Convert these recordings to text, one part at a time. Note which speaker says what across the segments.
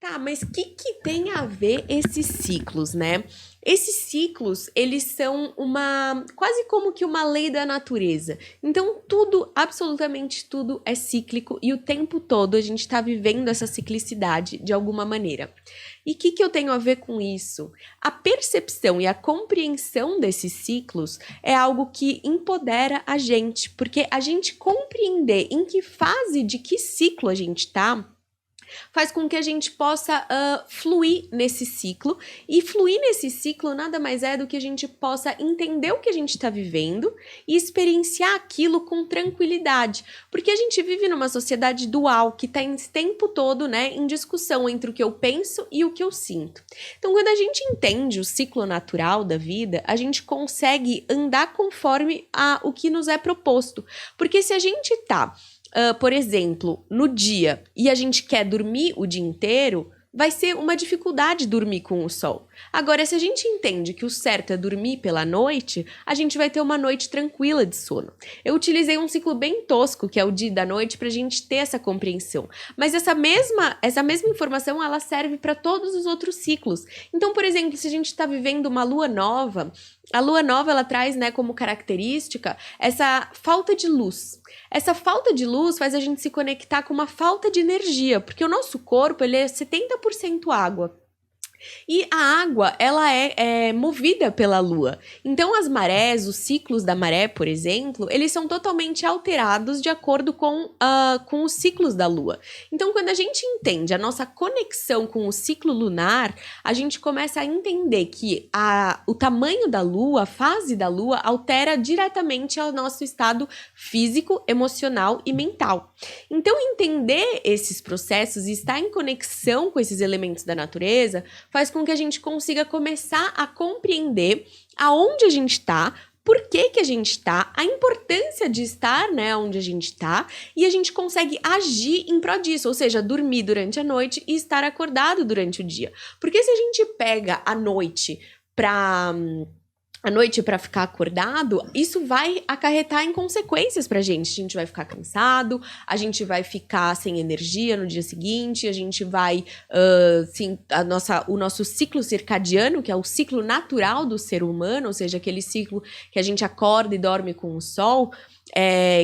Speaker 1: Tá, mas o que tem a ver esses ciclos, né? Esses ciclos, eles são quase como que uma lei da natureza. Então, tudo, absolutamente tudo é cíclico e o tempo todo a gente está vivendo essa ciclicidade de alguma maneira. E o que eu tenho a ver com isso? A percepção e a compreensão desses ciclos é algo que empodera a gente, porque a gente compreender em que fase de que ciclo a gente está faz com que a gente possa fluir nesse ciclo. E fluir nesse ciclo nada mais é do que a gente possa entender o que a gente está vivendo e experienciar aquilo com tranquilidade. Porque a gente vive numa sociedade dual que está esse tempo todo, né, em discussão entre o que eu penso e o que eu sinto. Então, quando a gente entende o ciclo natural da vida, a gente consegue andar conforme o que nos é proposto. Porque se a gente tá por exemplo, no dia e a gente quer dormir o dia inteiro, vai ser uma dificuldade dormir com o sol. Agora, se a gente entende que o certo é dormir pela noite, a gente vai ter uma noite tranquila de sono. Eu utilizei um ciclo bem tosco, que é o dia e da noite, para a gente ter essa compreensão. Mas essa mesma informação, ela serve para todos os outros ciclos. Então, por exemplo, se a gente está vivendo uma lua nova, a lua nova, ela traz, né, como característica essa falta de luz. Essa falta de luz faz a gente se conectar com uma falta de energia, porque o nosso corpo, ele é 70% água. E a água, ela é movida pela lua. Então, as marés, os ciclos da maré, por exemplo, eles são totalmente alterados de acordo com os ciclos da lua. Então, quando a gente entende a nossa conexão com o ciclo lunar, a gente começa a entender que o tamanho da lua, a fase da lua, altera diretamente o nosso estado físico, emocional e mental. Então, entender esses processos e estar em conexão com esses elementos da natureza faz com que a gente consiga começar a compreender aonde a gente está, por que a gente está, a importância de estar, né, onde a gente está, e a gente consegue agir em prol disso, ou seja, dormir durante a noite e estar acordado durante o dia. Porque se a gente pega a noite para ficar acordado, isso vai acarretar em consequências pra gente. A gente vai ficar cansado, a gente vai ficar sem energia no dia seguinte, a gente vai, o nosso ciclo circadiano, que é o ciclo natural do ser humano, ou seja, aquele ciclo que a gente acorda e dorme com o sol,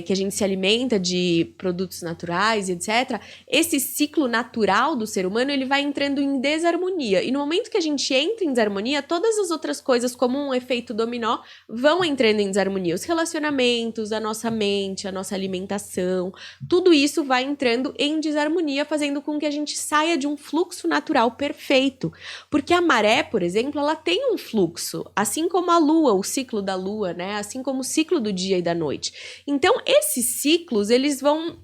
Speaker 1: que a gente se alimenta de produtos naturais, etc. Esse ciclo natural do ser humano, ele vai entrando em desarmonia. E no momento que a gente entra em desarmonia, todas as outras coisas, como um efeito dominó, vão entrando em desarmonia. Os relacionamentos, a nossa mente, a nossa alimentação, tudo isso vai entrando em desarmonia, fazendo com que a gente saia de um fluxo natural perfeito. Porque a maré, por exemplo, ela tem um fluxo, assim como a lua, o ciclo da lua, né? Assim como o ciclo do dia e da noite. Então, esses ciclos, eles vão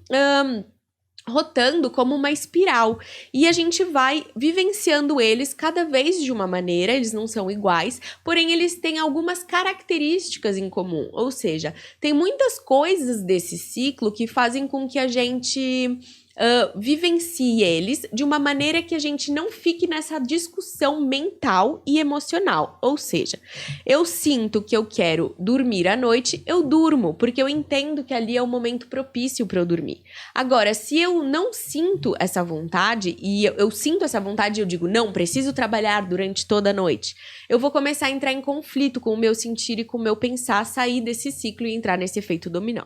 Speaker 1: rotando como uma espiral e a gente vai vivenciando eles cada vez de uma maneira, eles não são iguais, porém eles têm algumas características em comum, ou seja, tem muitas coisas desse ciclo que fazem com que a gente vivencie eles de uma maneira que a gente não fique nessa discussão mental e emocional. Ou seja, eu sinto que eu quero dormir à noite, eu durmo, porque eu entendo que ali é o momento propício para eu dormir. Agora, se eu não sinto essa vontade, e eu sinto essa vontade e eu digo, não, preciso trabalhar durante toda a noite, eu vou começar a entrar em conflito com o meu sentir e com o meu pensar, sair desse ciclo e entrar nesse efeito dominó.